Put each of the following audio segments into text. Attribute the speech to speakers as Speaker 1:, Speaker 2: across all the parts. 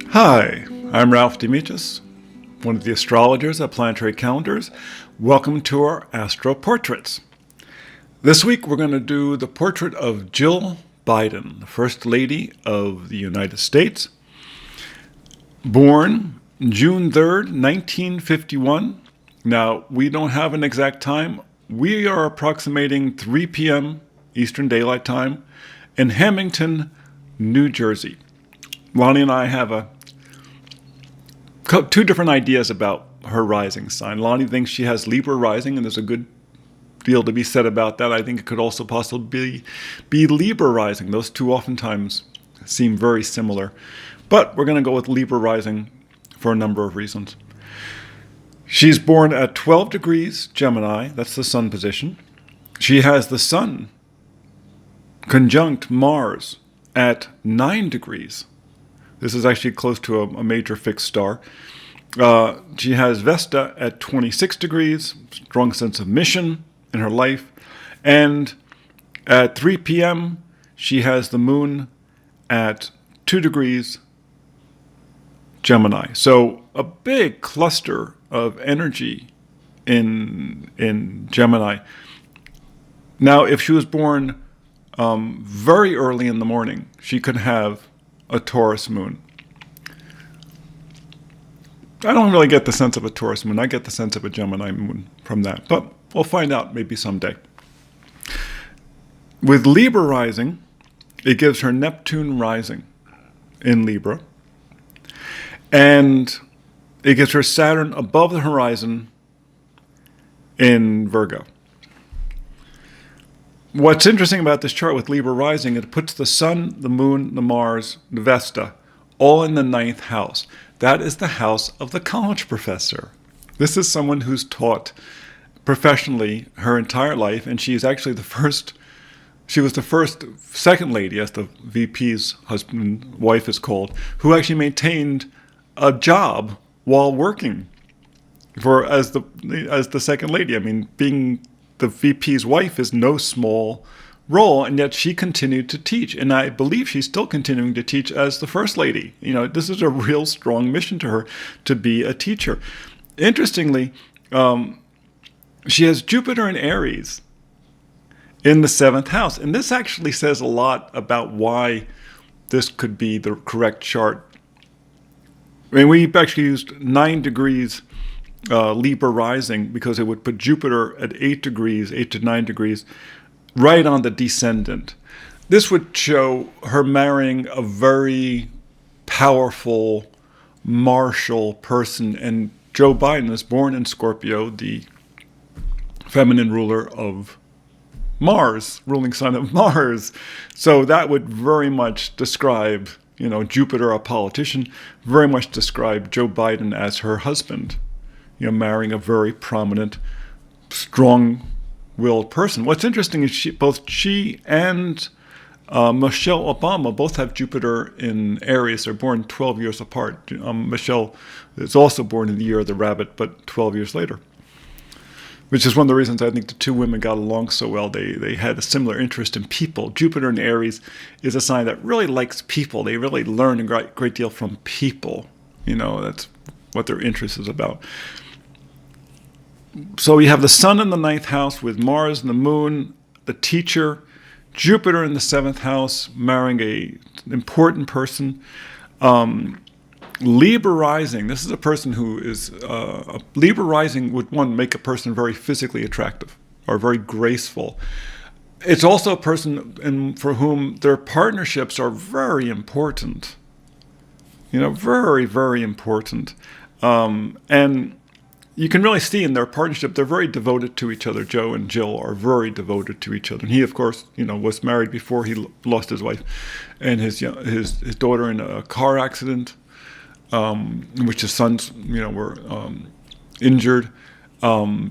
Speaker 1: Hi, I'm Ralph Demetrius, one of the astrologers at Planetary Calendars. Welcome to our Astro Portraits. This week we're going to do the portrait of Jill Biden, the First Lady of the United States. Born June 3rd, 1951. Now, we don't have an exact time. We are approximating 3 p.m. Eastern Daylight Time in Hamilton, New Jersey. Lonnie and I have two different ideas about her rising sign. Lonnie thinks she has Libra rising, and there's a good deal to be said about that. I think it could also possibly be Libra rising. Those two oftentimes seem very similar. But we're going to go with Libra rising for a number of reasons. She's born at 12 degrees Gemini. That's the sun position. She has the sun conjunct Mars at 9 degrees. This is actually close to a major fixed star. She has Vesta at 26 degrees, strong sense of mission in her life. And at 3 p.m., she has the moon at 2 degrees Gemini. So a big cluster of energy in Gemini. Now, if she was born very early in the morning, she could have a Taurus moon. I don't really get the sense of a Taurus moon. I get the sense of a Gemini moon from that. But we'll find out maybe someday. With Libra rising, it gives her Neptune rising in Libra. And it gives her Saturn above the horizon in Virgo. What's interesting about this chart with Libra rising, it puts the sun, the moon, the Mars, the Vesta, all in the 9th house. That is the house of the college professor. This is someone who's taught professionally her entire life, and she was the first second lady, as the VP's wife is called, who actually maintained a job while working as the second lady. I mean, being the VP's wife is no small role, and yet she continued to teach. And I believe she's still continuing to teach as the first lady. You know, this is a real strong mission to her to be a teacher. Interestingly, she has Jupiter in Aries in the 7th house. And this actually says a lot about why this could be the correct chart. I mean, we actually used 9 degrees Libra rising because it would put Jupiter at 8 to 9 degrees, right on the descendant. This would show her marrying a very powerful, martial person. And Joe Biden is born in Scorpio, the feminine ruler of Mars, ruling sign of Mars. So that would very much describe, Jupiter, a politician, very much describe Joe Biden as her husband. Marrying a very prominent, strong-willed person. What's interesting is both she and Michelle Obama both have Jupiter in Aries. They're born 12 years apart. Michelle is also born in the year of the rabbit, but 12 years later. Which is one of the reasons I think the two women got along so well. They had a similar interest in people. Jupiter in Aries is a sign that really likes people. They really learn a great deal from people. That's what their interest is about. So you have the sun in the 9th house with Mars and the moon, the teacher, Jupiter in the 7th house, marrying an important person. Libra rising, this is a person who is, Libra rising would, make a person very physically attractive or very graceful. It's also a person for whom their partnerships are very important. Very, very important. And you can really see in their partnership, they're very devoted to each other. Joe and Jill are very devoted to each other. And he, of course, was married before he lost his wife and his daughter in a car accident, in which his sons, were injured. So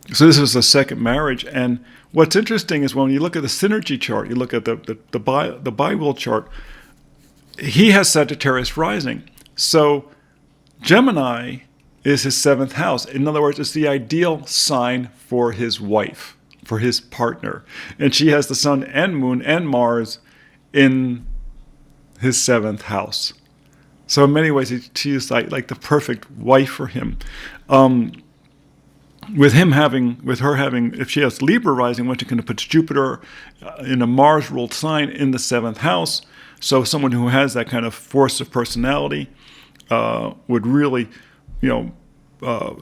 Speaker 1: this is a second marriage. And what's interesting is when you look at the synergy chart, you look at the Bible chart, he has Sagittarius rising. So Gemini is his 7th house. In other words, it's the ideal sign for his wife. for his partner. And she has the sun and moon and Mars in his 7th house. So in many ways, she is like the perfect wife for him. With her having, if she has Libra rising, which kind of puts Jupiter in a Mars-ruled sign in the 7th house. So someone who has that kind of force of personality would really,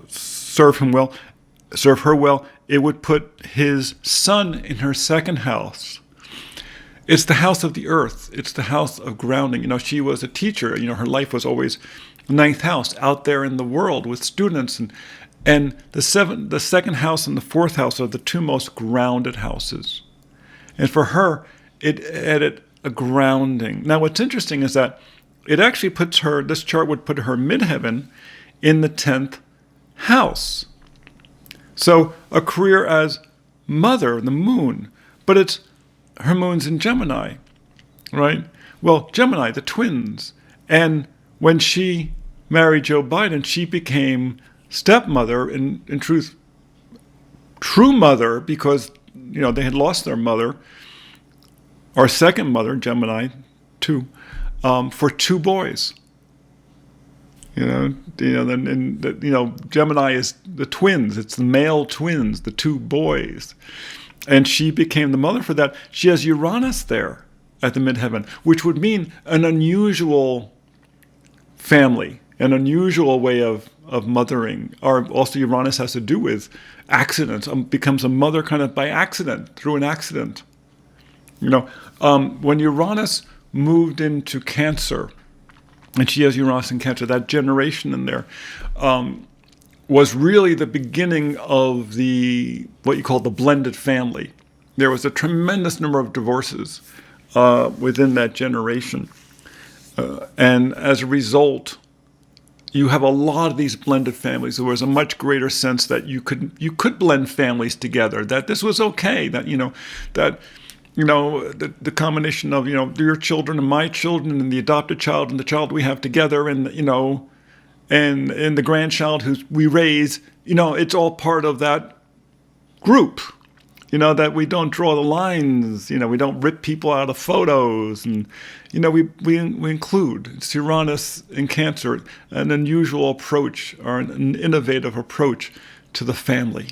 Speaker 1: serve her well. It would put his sun in her 2nd house. It's the house of the earth. It's the house of grounding. She was a teacher. Her life was always the 9th house, out there in the world with students. And the 2nd house and the 4th house are the 2 most grounded houses. And for her, it added a grounding. Now, what's interesting is that it actually this chart would put her midheaven in the 10th house. So a career as mother, the moon, but her moon's in Gemini, right? Well, Gemini, the twins. And when she married Joe Biden, she became stepmother, in truth, true mother, because, they had lost their mother, or second mother, Gemini, too, for 2 boys. Gemini is the twins. It's the male twins, the 2 boys. And she became the mother for that. She has Uranus there at the midheaven, which would mean an unusual family, an unusual way of mothering. Or also Uranus has to do with accidents, becomes a mother kind of by accident, through an accident. When Uranus moved into Cancer, and she has Uranus in Cancer, that generation in there was really the beginning of what you call the blended family. There was a tremendous number of divorces within that generation. And as a result, you have a lot of these blended families. There was a much greater sense that you could blend families together, that this was okay, that, the combination of, your children and my children and the adopted child and the child we have together and, and the grandchild who we raise, it's all part of that group, that we don't draw the lines, we don't rip people out of photos. And, we include, it's Uranus in Cancer, an unusual approach or an innovative approach to the family.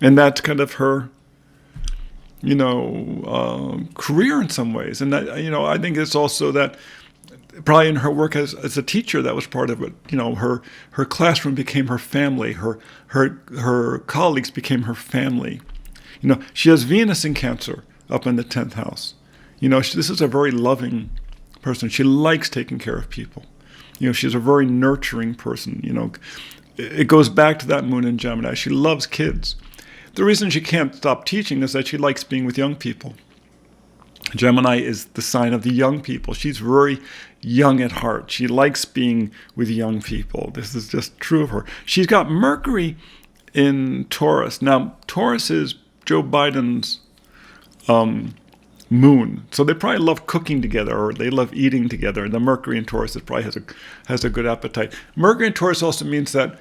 Speaker 1: And that's kind of her career in some ways. And that, I think it's also that probably in her work as a teacher, that was part of it. Her classroom became her family. Her colleagues became her family. She has Venus in Cancer up in the 10th house. This is a very loving person. She likes taking care of people. She's a very nurturing person. It goes back to that moon in Gemini. She loves kids. The reason she can't stop teaching is that she likes being with young people. Gemini is the sign of the young people. She's very young at heart. She likes being with young people. This is just true of her. She's got Mercury in Taurus. Now, Taurus is Joe Biden's moon. So they probably love cooking together, or they love eating together. The Mercury in Taurus probably has a good appetite. Mercury in Taurus also means that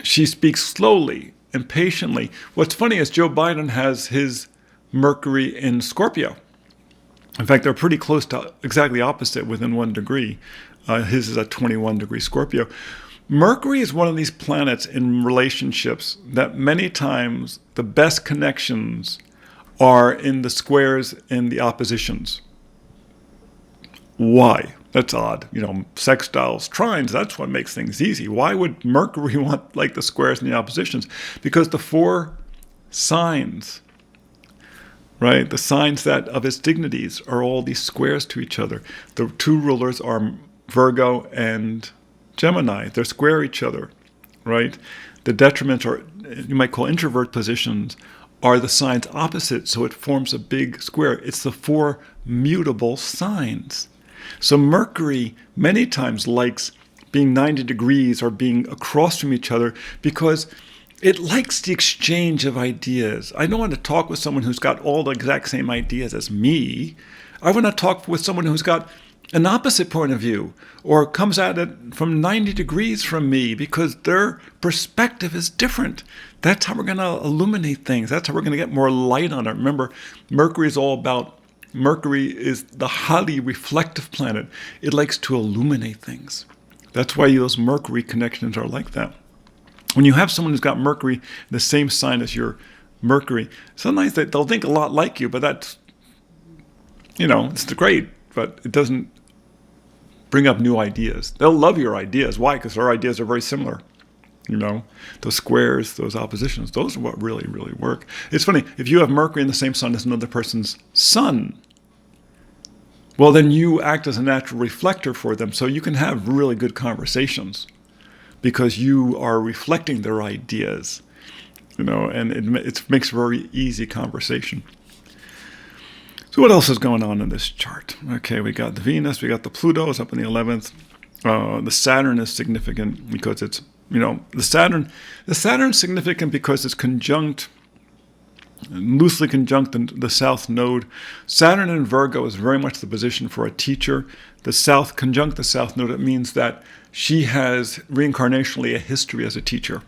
Speaker 1: she speaks slowly and patiently. What's funny is Joe Biden has his Mercury in Scorpio. In fact, they're pretty close to exactly opposite within 1 degree. His is at 21 degree Scorpio. Mercury is one of these planets in relationships that many times the best connections are in the squares and the oppositions. Why? That's odd. Sextiles, trines, that's what makes things easy. Why would Mercury want the squares and the oppositions? Because the 4 signs, right? The signs that of its dignities are all these squares to each other. The 2 rulers are Virgo and Gemini. They're square each other, right? The detriments, or you might call introvert positions, are the signs opposite, so it forms a big square. It's the 4 mutable signs. So Mercury many times likes being 90 degrees or being across from each other because it likes the exchange of ideas. I don't want to talk with someone who's got all the exact same ideas as me. I want to talk with someone who's got an opposite point of view or comes at it from 90 degrees from me because their perspective is different. That's how we're going to illuminate things. That's how we're going to get more light on it. Remember, Mercury is the highly reflective planet. It likes to illuminate things. That's why those Mercury connections are like that. When you have someone who's got Mercury in the same sign as your Mercury, sometimes they'll think a lot like you, but that's, it's great, but it doesn't bring up new ideas. They'll love your ideas. Why? Because our ideas are very similar. Those squares, those oppositions, those are what really, really work. It's funny, if you have Mercury in the same sun as another person's sun, well, then you act as a natural reflector for them, so you can have really good conversations because you are reflecting their ideas, and it makes very easy conversation. So what else is going on in this chart? Okay, we got the Venus, we got the Pluto is up in the 11th. The Saturn is significant because it's, the Saturn is significant because it's loosely conjunct the South Node. Saturn in Virgo is very much the position for a teacher. The South conjunct the South Node, it means that she has reincarnationally a history as a teacher.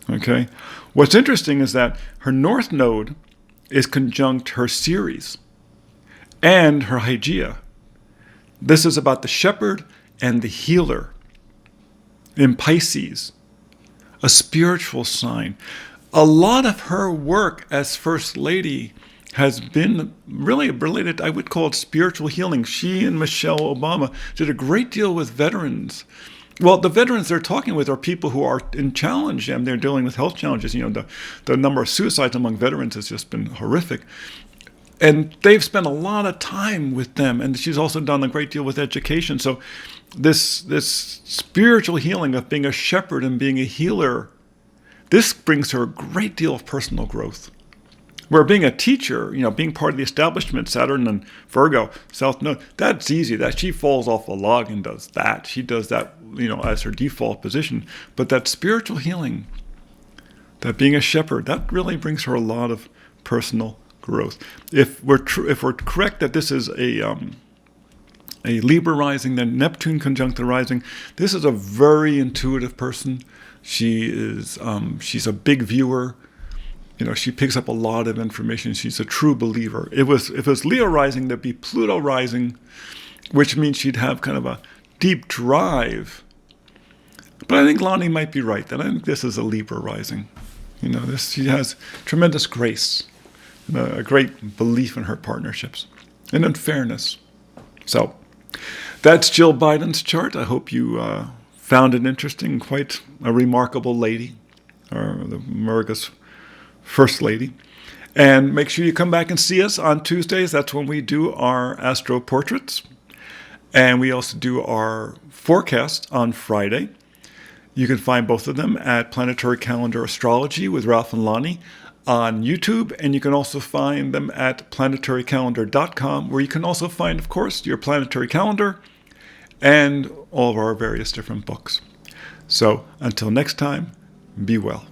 Speaker 1: Okay? What's interesting is that her North Node is conjunct her Ceres and her Hygeia. This is about the shepherd and the healer in Pisces, a spiritual sign. A lot of her work as First Lady has been really related, I would call it spiritual healing. She and Michelle Obama did a great deal with veterans. Well, the veterans they're talking with are people who are in challenge and they're dealing with health challenges. The number of suicides among veterans has just been horrific. And they've spent a lot of time with them. And she's also done a great deal with education. So this spiritual healing of being a shepherd and being a healer, this brings her a great deal of personal growth. Where being a teacher, being part of the establishment, Saturn and Virgo, South Node, that's easy. That she falls off a log and does that. She does that, as her default position. But that spiritual healing, that being a shepherd, that really brings her a lot of personal growth. If we're correct that this is a Libra rising, then Neptune conjunct the rising, this is a very intuitive person. She's a big viewer. She picks up a lot of information. She's a true believer. If it was Leo rising, there'd be Pluto rising, which means she'd have kind of a deep drive. But I think Lonnie might be right, that I think this is a Libra rising. She has tremendous grace, and a great belief in her partnerships, and in fairness. So, that's Jill Biden's chart. I hope you found it interesting. Quite a remarkable lady, or America's First Lady. And make sure you come back and see us on Tuesdays. That's when we do our astro portraits. And we also do our forecast on Friday. You can find both of them at Planetary Calendar Astrology with Ralph and Lonnie on YouTube. And you can also find them at planetarycalendar.com, where you can also find, of course, your planetary calendar and all of our various different books. So until next time, be well.